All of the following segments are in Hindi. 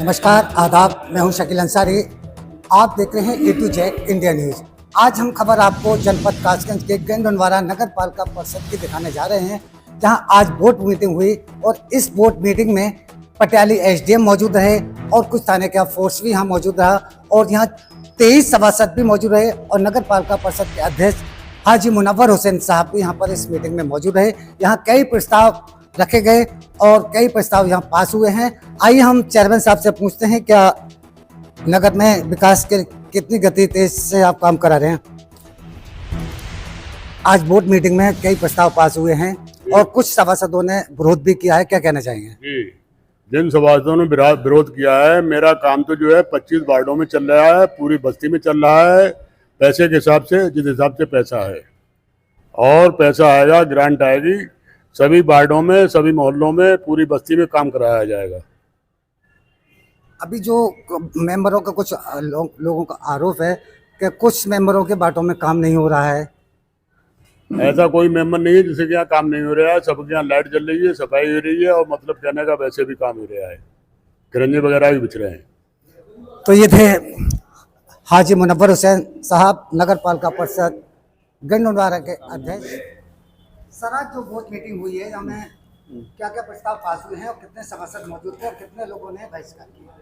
नमस्कार, आदाब। मैं हूं शकील अंसारी। आप देख रहे हैं ए टू जेड इंडिया न्यूज़। आज हम खबर आपको जनपद कासगंज के गंडोनवारा नगर पालिका परिषद की दिखाने जा रहे हैं, जहां आज बोर्ड मीटिंग हुई और इस बोर्ड मीटिंग में पटियाली एसडीएम मौजूद रहे और कुछ थाने का फोर्स भी यहाँ मौजूद रहा और यहाँ 23 सभासद भी मौजूद रहे और नगर पालिका परिषद के अध्यक्ष हाजी मुनव्वर हुसैन साहब भी यहाँ पर इस मीटिंग में मौजूद रहे। यहाँ कई प्रस्ताव रखे गए और कई प्रस्ताव यहाँ पास हुए हैं। आइए हम चेयरमैन साहब से पूछते हैं, क्या नगर में विकास के कितनी गति तेज से आप काम करा रहे हैं? आज बोर्ड मीटिंग में कई प्रस्ताव पास हुए हैं और कुछ सभासदों ने विरोध भी किया है, क्या कहना चाहेंगे? जी, जिन सभासदों ने विरोध किया है, मेरा काम तो जो है 25 वार्डों में चल रहा है, पूरी बस्ती में चल रहा है, पैसे के हिसाब से, जिस हिसाब से पैसा है और पैसा आएगा, ग्रांट आएगी, सभी वार्डों में, सभी मोहल्लों में, पूरी बस्ती में काम कराया जाएगा। अभी जो मेंबरों का कुछ लोगों का आरोप है कि कुछ मेंबरों के बातों में काम नहीं हो रहा है। ऐसा कोई मेंबर नहीं है जिसके यहाँ काम नहीं हो रहा है। सबके यहाँ लाइट जल रही है, सफाई हो रही है और मतलब कहने का वैसे भी काम हो रहा है, किरंजे वगैरह भी बिछ रहे हैं। तो ये थे हाजी मुनव्वर हुसैन साहब, नगर पालिका परिषद गंडोनवारा के अध्यक्ष। सर, आज जो बोर्ड मीटिंग हुई है, हमें क्या क्या प्रस्ताव पास हुए हैं और कितने सभासद मौजूद थे और कितने लोगों ने बहिष्कार किया?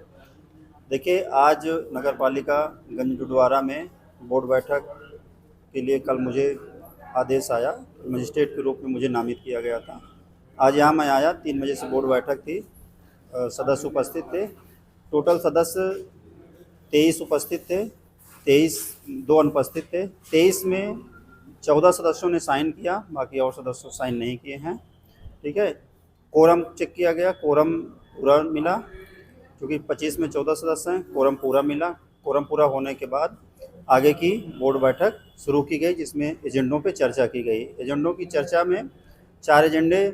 देखिए, आज नगर पालिका गंडोनवारा में बोर्ड बैठक के लिए कल मुझे आदेश आया, मजिस्ट्रेट के रूप में मुझे नामित किया गया था। आज यहाँ मैं आया, 3 बजे से बोर्ड बैठक थी, सदस्य उपस्थित थे। टोटल सदस्य 23 उपस्थित थे, 2 अनुपस्थित थे। 23 में 14 सदस्यों ने साइन किया, बाकी और सदस्य साइन नहीं किए हैं। ठीक है, कोरम चेक किया गया, कोरम पूरा मिला, क्योंकि 25 में 14 सदस्य हैं, कोरम पूरा मिला। कोरम पूरा होने के बाद आगे की बोर्ड बैठक शुरू की गई, जिसमें एजेंडों पे चर्चा की गई। एजेंडों की चर्चा में 4 एजेंडे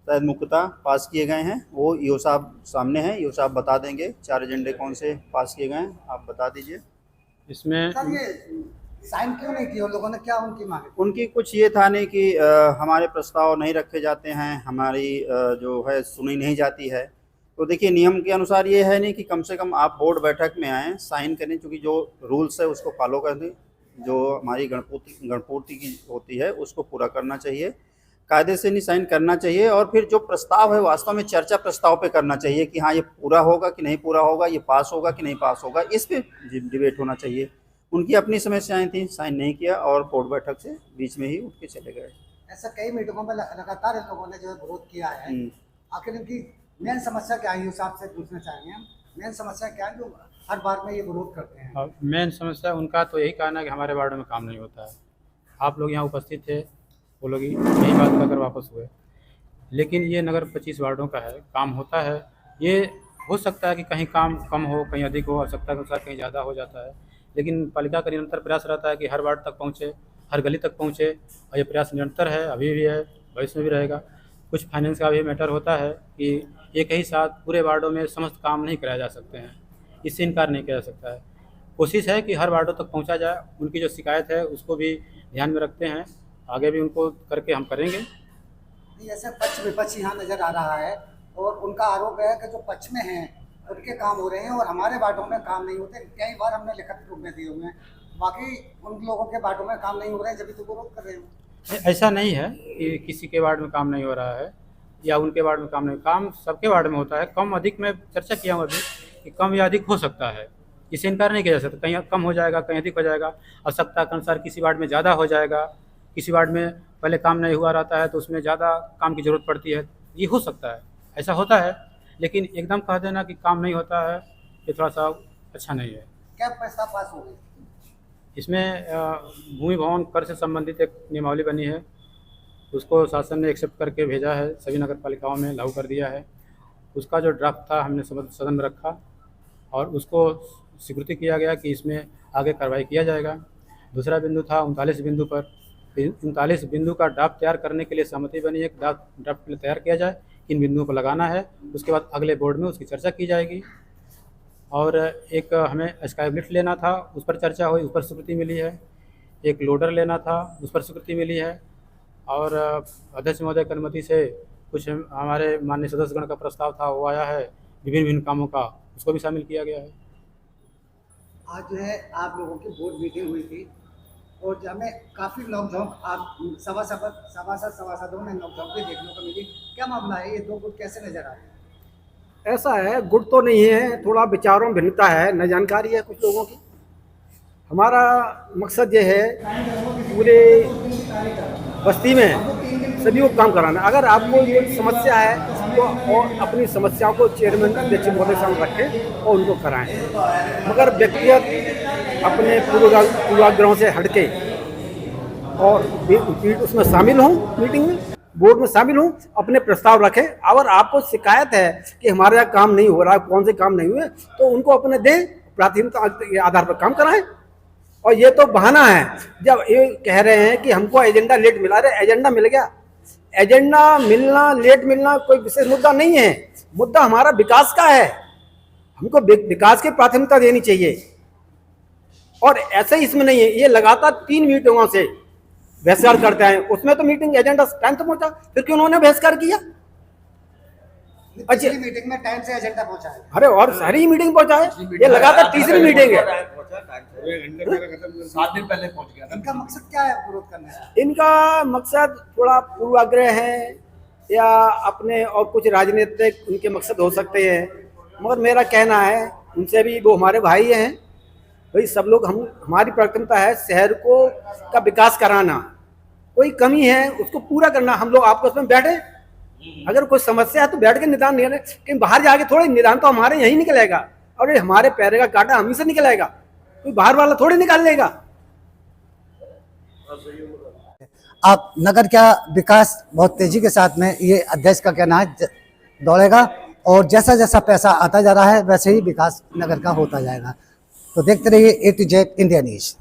शायद मुख्यतः पास किए गए हैं, वो ईओ साहब सामने हैं, ईओ साहब बता देंगे 4 एजेंडे कौन से पास किए गए हैं, आप बता दीजिए। इसमें सर, ये साइन क्यों नहीं किए? उन लोगों ने क्या उनकी मांग? उनकी कुछ ये था नहीं कि हमारे प्रस्ताव नहीं रखे जाते हैं, हमारी जो है सुनी नहीं जाती है। तो देखिए, नियम के अनुसार ये है नहीं कि कम से कम आप बोर्ड बैठक में आएँ, साइन करें, क्योंकि जो रूल्स है उसको फॉलो कर दें। जो हमारी गणपूर्ति की होती है उसको पूरा करना चाहिए, कायदे से नहीं साइन करना चाहिए। और फिर जो प्रस्ताव है वास्तव में चर्चा प्रस्ताव पे करना चाहिए कि हाँ, ये पूरा होगा कि नहीं पूरा होगा, ये पास होगा कि नहीं पास होगा, इस पे डिबेट होना चाहिए। उनकी अपनी समस्याएं थी, साइन नहीं किया और बोर्ड बैठक से बीच में ही उठ के चले गए। ऐसा कई मीटिंगों में लगातार इन लोगों ने जो विरोध किया है, आखिर इनकी मेन समस्या क्या है? हिसाब से पूछना चाहेंगे हम, मेन समस्या क्या है जो हर बार में ये विरोध करते हैं? मेन समस्या उनका तो यही कहना है कि हमारे वार्ड में काम नहीं होता है। आप लोग यहाँ उपस्थित थे, वो लोग यही बात कहकर वापस हुए। लेकिन ये नगर 25 वार्डों का है, काम होता है। ये हो सकता है कि कहीं काम कम हो, कहीं अधिक हो, आवश्यकता के अनुसार कहीं ज़्यादा हो जाता है, लेकिन पालिका का निरंतर प्रयास रहता है कि हर वार्ड तक पहुँचे, हर गली तक पहुँचे, और ये प्रयास निरंतर है, अभी भी है, भविष्य में भी रहेगा। कुछ फाइनेंस का भी मैटर होता है कि एक ही साथ पूरे वार्डों में समस्त काम नहीं कराए जा सकते हैं, इससे इनकार नहीं किया जा सकता है। कोशिश है कि हर वार्डों तक पहुँचा जाए। उनकी जो शिकायत है उसको भी ध्यान में रखते हैं, आगे भी उनको करके हम करेंगे। ऐसे पक्ष विपक्ष यहाँ नज़र आ रहा है और उनका आरोप है कि जो पक्ष में हैं उनके काम हो रहे हैं और हमारे वार्डों में काम नहीं होते। कई बार हमने लिखित रूप में दिए हुए हैं, बाकी उन लोगों के वार्डों में काम नहीं हो रहे हैं, जब तो विरोध कर रहे हैं। ऐसा नहीं है कि किसी के वार्ड में काम नहीं हो रहा है या उनके वार्ड में काम नहीं, काम सबके वार्ड में होता है। कम अधिक में चर्चा किया हूँ अभी कि कम या अधिक हो सकता है, इसे इनकार नहीं किया जा सकता। कहीं कम हो जाएगा, कहीं अधिक हो जाएगा, आवश्यकता के अनुसार किसी वार्ड में ज़्यादा हो जाएगा, किसी वार्ड में पहले काम नहीं हुआ रहता है तो उसमें ज़्यादा काम की ज़रूरत पड़ती है, ये हो सकता है, ऐसा होता है। लेकिन एकदम कह देना कि काम नहीं होता है, ये थोड़ा सा अच्छा नहीं है। क्या प्रस्ताव पास हो गए? इसमें भूमि भवन कर से संबंधित एक नियमावली बनी है, उसको शासन ने एक्सेप्ट करके भेजा है, सभी नगर पालिकाओं में लागू कर दिया है। उसका जो ड्राफ्ट था हमने सदन में रखा और उसको स्वीकृति किया गया कि इसमें आगे कार्रवाई किया जाएगा। दूसरा बिंदु था 39 बिंदु पर, 39 बिंदु का ड्राफ्ट तैयार करने के लिए सहमति बनी है, ड्राफ्ट तैयार किया जाए, इन बिंदुओं को लगाना है, उसके बाद अगले बोर्ड में उसकी चर्चा की जाएगी। और एक हमें स्काई लिफ्ट लेना था, उस पर चर्चा हुई, उस पर स्वीकृति मिली है। एक लोडर लेना था, उस पर स्वीकृति मिली है। और अध्यक्ष महोदय की अनुमति से कुछ हमारे माननीय सदस्यगण का प्रस्ताव था, वो आया है विभिन्न विभिन्न कामों का उसको भी शामिल किया गया है। आज जो है आप लोगों की बोर्ड मीटिंग हुई थी और हमें काफ़ी नोकझोंक आप सभासदों में नोकझोंक भी देखने को मिली। क्या मामला है, ये दो गुट कैसे नजर आ रहे हैं? ऐसा है, गुट तो नहीं है, थोड़ा विचारों में भिन्नता है, न जानकारी है कुछ लोगों की। हमारा मकसद ये है पूरे बस्ती में सभी को काम कराना। अगर आपको ये समस्या है तो और अपनी समस्याओं को चेयरमैन अध्यक्ष महोदय सामने रखें और उनको कराएं, मगर व्यक्तिगत अपने पूर्वाग्रहों से हटके और उसमें शामिल हों, मीटिंग में बोर्ड में शामिल हों, अपने प्रस्ताव रखें। अगर आपको शिकायत है कि हमारे यहाँ काम नहीं हो रहा, कौन से काम नहीं हुए, तो उनको अपने दें, प्राथमिकता के आधार पर काम कराएं। और ये तो बहाना है, जब ये कह रहे हैं कि हमको एजेंडा लेट मिला, रहे एजेंडा मिल गया। एजेंडा मिलना लेट मिलना कोई विशेष मुद्दा नहीं है, मुद्दा हमारा विकास का है। हमको विकास की प्राथमिकता देनी चाहिए और ऐसे ही इसमें नहीं है। ये लगातार 3 मीटिंगों से बहिष्कार करते हैं, उसमें तो मीटिंग एजेंडा टाइम तो पहुंचा, फिर क्यों उन्होंने बहिष्कार किया? पिछली मीटिंग में टाइम से एजेंडा पहुंचा है। अरे और सारी मीटिंग पहुंचाए, ये लगातार तीसरी मीटिंग है। 7 दिन पहले पहुंच गया। इनका मकसद क्या है विरोध करने का? इनका मकसद थोड़ा पूर्वाग्रह है या अपने और कुछ राजनीतिक उनके मकसद हो सकते हैं, मगर मेरा कहना है उनसे भी, वो हमारे भाई हैं भाई, सब लोग हमारी प्राथमिकता है शहर को का विकास कराना। कोई कमी है उसको पूरा करना। हम लोग आपस में बैठे, अगर कोई समस्या है तो बैठ के निदान निकाले, लेकिन बाहर जाके थोड़ी निदान तो हमारे यहीं निकलेगा और ये हमारे पैर का कांटा हम ही से निकलेगा, कोई बाहर वाला थोड़ी निकाल लेगा। आप नगर का विकास बहुत तेजी के साथ में, ये अध्यक्ष का कहना है, दौड़ेगा और जैसा जैसा पैसा आता जा रहा है वैसे ही विकास नगर का होता जाएगा। तो देखते रहिए A to Z India news.